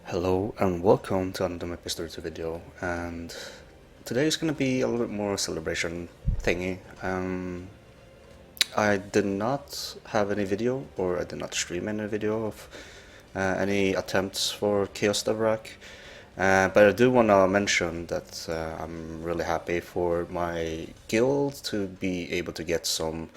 Hello and welcome to another Maplestory video, and today is going to be a little bit more celebration thingy. I did not have any video, or I did not stream any video of any attempts for Chaos Devrak, but I do want to mention that I'm really happy for my guild to be able to get some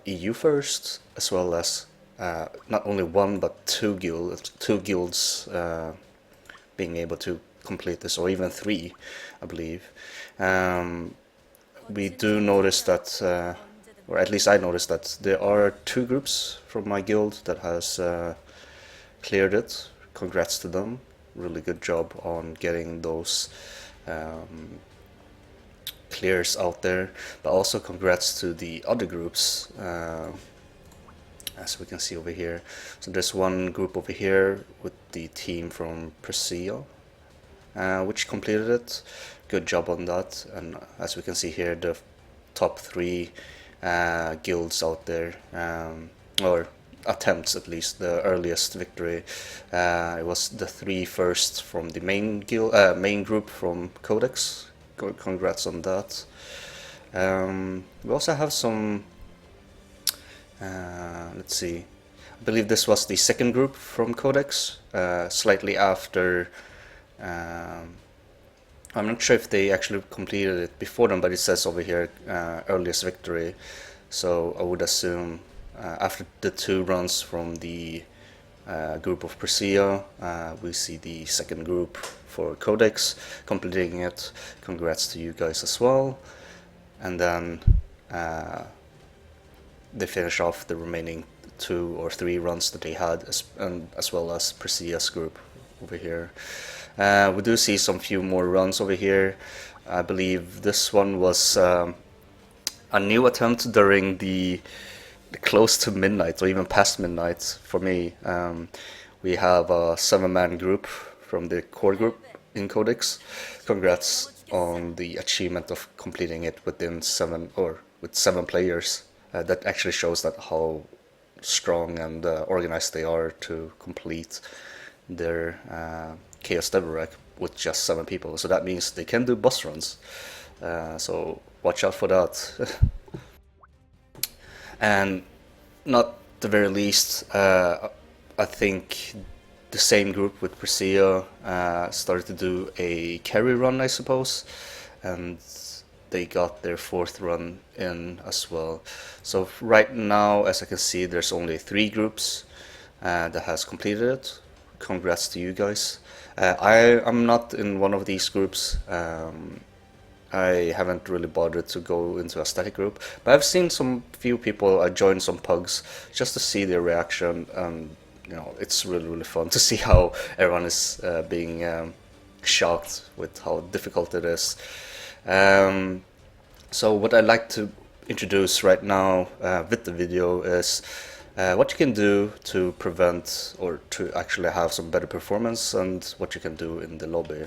EU first, as well as not only one but two guilds being able to complete this, or even three, I believe. Um, we do notice that, or at least I noticed that there are two groups from my guild that has cleared it. Congrats to them. Really good job on getting those clears out there. But also congrats to the other groups. As we can see over here. So there's one group over here with the team from Perseo, which completed it. Good job on that. And as we can see here, the top three guilds out there, or attempts at least, the earliest victory. It was the three first from the main group from Codex. Congrats on that. We also have some. Let's see. I believe this was the second group from Codex, slightly after. I'm not sure if they actually completed it before them, but it says over here earliest victory. So I would assume after the two runs from the group of Perseo, we see the second group for Codex completing it. Congrats to you guys as well. And then they finish off the remaining two or three runs that they had, as well as Perseus group over here. We do see some few more runs over here. I believe this one was a new attempt during the close to midnight, or even past midnight for me. We have a 7-man group from the core group in Codex. Congrats on the achievement of completing it within with 7 players. That actually shows that how strong and organized they are to complete their Chaos Devrak with just 7 people. So that means they can do boss runs. So watch out for that. And not the very least, I think the same group with Perseo started to do a carry run, I suppose, and they got their 4th run in as well. So right now, as I can see, there's only 3 groups that has completed it. Congrats to you guys. I'm not in one of these groups. I haven't really bothered to go into a static group, but I've seen some few people join some pugs just to see their reaction, and it's really fun to see how everyone is being shocked with how difficult it is. So what I'd like to introduce right now with the video is what you can do to prevent, or to actually have some better performance, and what you can do in the lobby.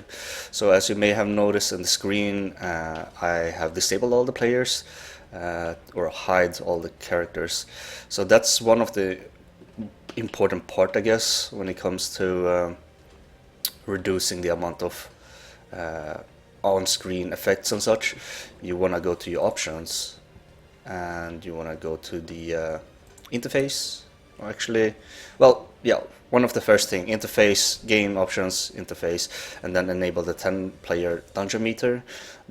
So as you may have noticed in the screen, I have disabled all the players, or hide all the characters. So that's one of the important part, I guess, when it comes to reducing the amount of on-screen effects and such. You want to go to your options, and you want to go to the interface. Or actually, well, yeah, one of the first thing, interface, game options, interface, and then enable the 10-player dungeon meter.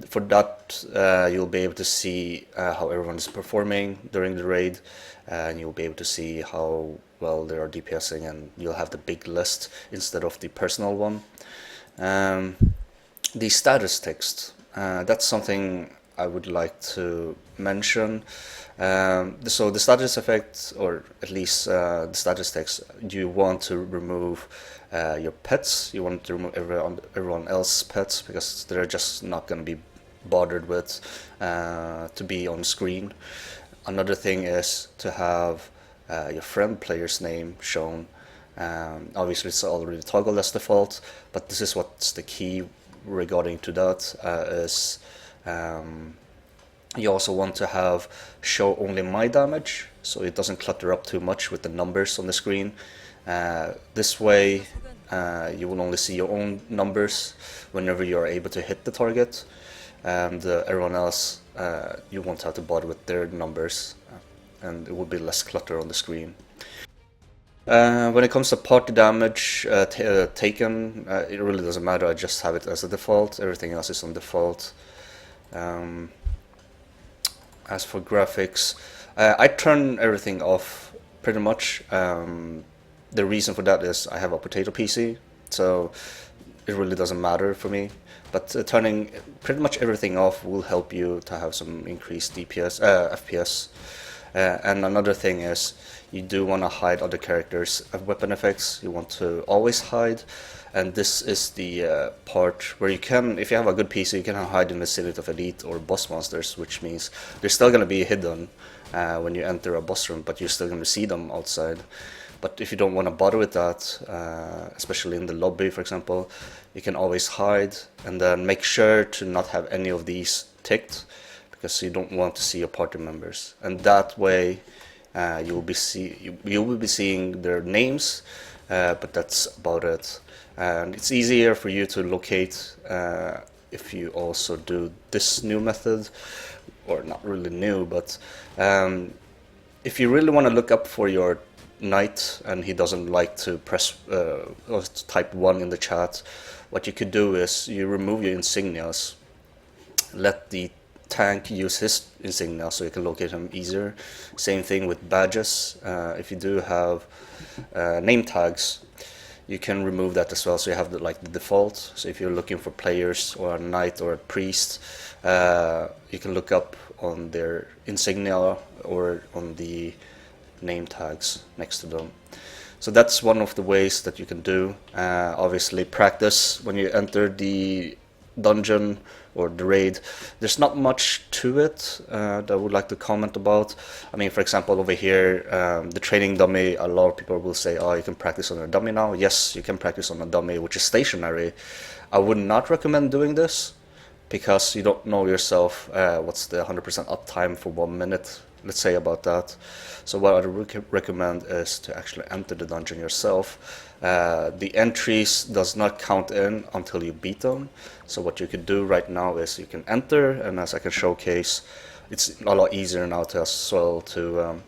For that, you'll be able to see how everyone is performing during the raid, and you'll be able to see how well they are DPSing, and you'll have the big list instead of the personal one. The status text, that's something I would like to mention. So the status effect, or at least the status text, you want to remove your pets. You want to remove everyone else's pets, because they're just not going to be bothered with to be on screen. Another thing is to have your friend player's name shown. Obviously it's already toggled as default, but this is what's the key regarding to that, is you also want to have show only my damage, so it doesn't clutter up too much with the numbers on the screen. This way you will only see your own numbers whenever you are able to hit the target, and everyone else, you won't have to bother with their numbers, and it will be less clutter on the screen. When it comes to party damage taken, it really doesn't matter. I just have it as a default. Everything else is on default. As for graphics, I turn everything off pretty much. The reason for that is I have a potato PC, so it really doesn't matter for me. But turning pretty much everything off will help you to have some increased FPS. And another thing is you do want to hide other characters' weapon effects. You want to always hide, and this is the part where you can, if you have a good PC, you can hide in the vicinity of elite or boss monsters, which means they're still going to be hidden when you enter a boss room, but you're still going to see them outside. But if you don't want to bother with that, especially in the lobby, for example, you can always hide, and then make sure to not have any of these ticked, because you don't want to see your party members. And that way, you will be seeing their names, but that's about it. And it's easier for you to locate if you also do this new method, or not really new, but if you really want to look up for your knight and he doesn't like to press or to type 1 in the chat, what you could do is you remove your insignias, let the tank use his insignia so you can locate him easier. Same thing with badges. If you do have name tags, you can remove that as well, so you have the default. So if you're looking for players or a knight or a priest, you can look up on their insignia or on the name tags next to them. So that's one of the ways that you can do. Obviously practice when you enter the dungeon or the raid. There's not much to it that I would like to comment about. I mean, for example, over here, the training dummy, a lot of people will say, oh, you can practice on a dummy now. Yes, you can practice on a dummy which is stationary. I would not recommend doing this because you don't know yourself what's the 100% uptime for 1 minute, let's say, about that. So what I would recommend is to actually enter the dungeon yourself. The entries does not count in until you beat them. So what you could do right now is you can enter, and as I can showcase, it's a lot easier now to as well to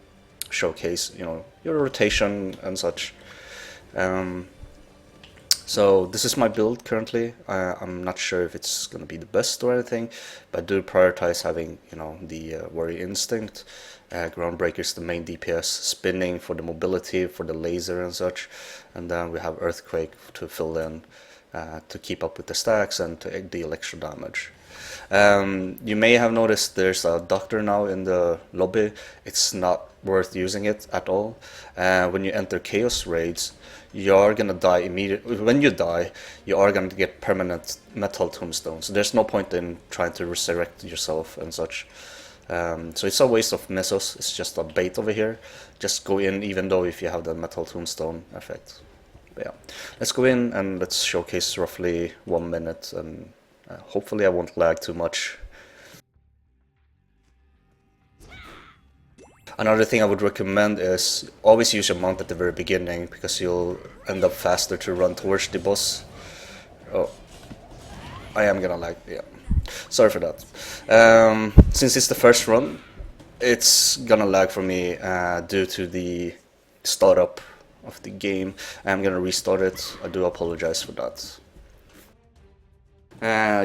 showcase, you know, your rotation and such. So this is my build currently. I'm not sure if it's going to be the best or anything, but I do prioritize having, you know, the warrior instinct. Groundbreaker is the main DPS, spinning for the mobility, for the laser and such, and then we have earthquake to fill in to keep up with the stacks and to deal extra damage. You may have noticed there's a doctor now in the lobby. It's not worth using it at all. When you enter chaos raids, you are gonna die immediately. When you die, you are gonna get permanent metal tombstones. There's no point in trying to resurrect yourself and such. So it's a waste of mesos. It's just a bait over here. Just go in, even though if you have the metal tombstone effect. But yeah, let's go in and let's showcase roughly 1 minute, and hopefully I won't lag too much. Another thing I would recommend is always use your mount at the very beginning, because you'll end up faster to run towards the boss. Oh, I am gonna lag, yeah. Sorry for that. Since it's the first run, it's gonna lag for me due to the startup of the game. I'm gonna restart it. I do apologize for that.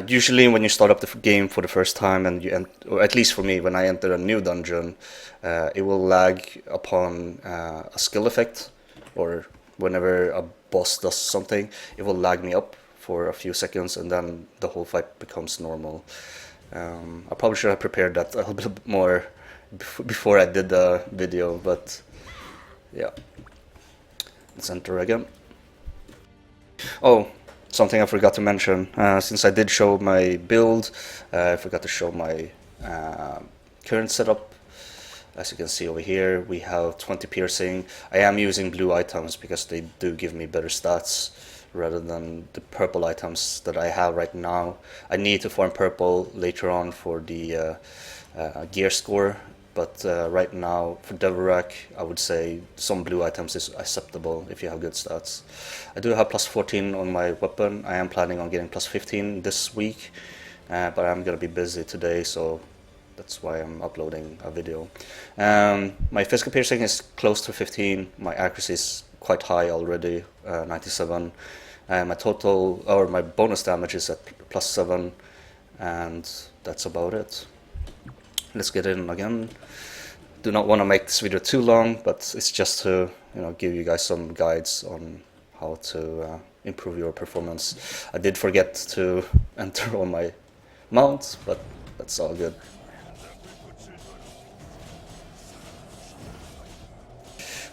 Usually when you start up the game for the first time, and or at least for me, when I enter a new dungeon, it will lag upon a skill effect, or whenever a boss does something, it will lag me up for a few seconds, and then the whole fight becomes normal. I probably should have prepared that a little bit more before I did the video, but yeah. Let's enter again. Oh, something I forgot to mention. Since I did show my build, I forgot to show my current setup. As you can see over here, we have 20 piercing. I am using blue items because they do give me better stats rather than the purple items that I have right now. I need to farm purple later on for the gear score, but right now for Devorak I would say some blue items is acceptable if you have good stats. I do have plus 14 on my weapon. I am planning on getting plus 15 this week, but I'm gonna be busy today, so that's why I'm uploading a video. My physical piercing is close to 15, my accuracy is quite high already, 97. My total, or my bonus damage is at plus 7, and that's about it. Let's get in again. Do not want to make this video too long, but it's just to give you guys some guides on how to improve your performance. I did forget to enter on my mount, but that's all good.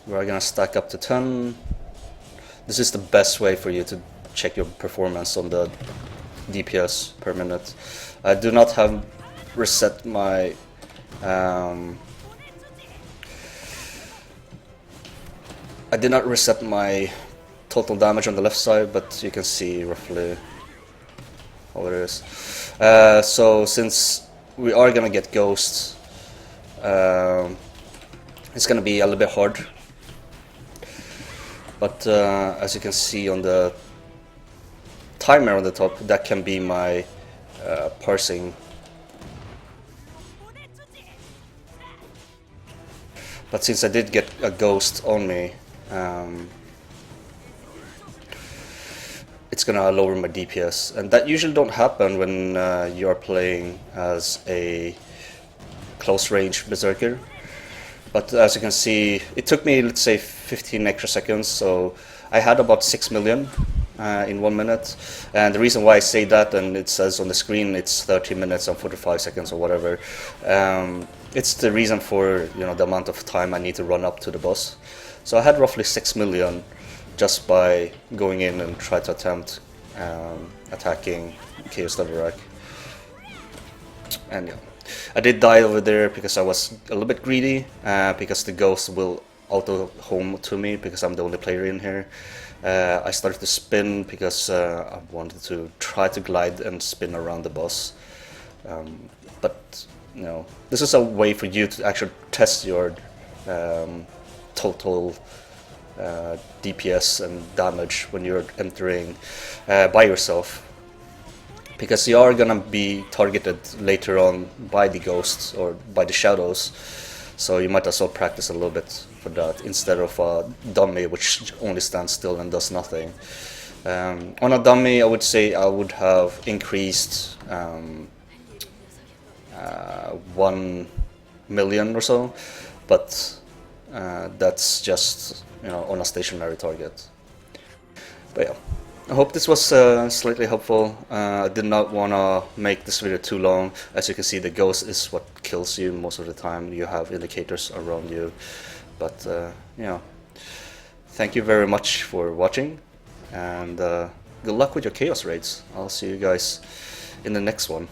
We're gonna stack up to 10. This is the best way for you to check your performance on the DPS per minute. I do not have reset my I did not reset my total damage on the left side, but you can see roughly how it is. So since we are gonna get ghosts, it's gonna be a little bit hard. But as you can see on the timer on the top, that can be my parsing. But since I did get a ghost on me, it's gonna lower my DPS, and that usually don't happen when you are playing as a close range berserker. But as you can see, it took me, let's say, 15 extra seconds, so I had about 6 million in 1 minute. And the reason why I say that, and it says on the screen it's 30 minutes and 45 seconds or whatever, it's the reason for the amount of time I need to run up to the boss. So I had roughly 6 million just by going in and try to attempt attacking Chaos Devorak. And yeah, I did die over there because I was a little bit greedy, because the ghost will auto home to me because I'm the only player in here. I started to spin because I wanted to try to glide and spin around the boss. But this is a way for you to actually test your total DPS and damage when you're entering by yourself, because you are gonna be targeted later on by the ghosts or by the shadows, so you might as well practice a little bit for that instead of a dummy which only stands still and does nothing. On a dummy, I would say I would have increased 1 million or so, but that's just on a stationary target. But yeah, I hope this was slightly helpful. I did not want to make this video too long. As you can see, the ghost is what kills you most of the time. You have indicators around you, but thank you very much for watching, and good luck with your chaos raids. I'll see you guys in the next one.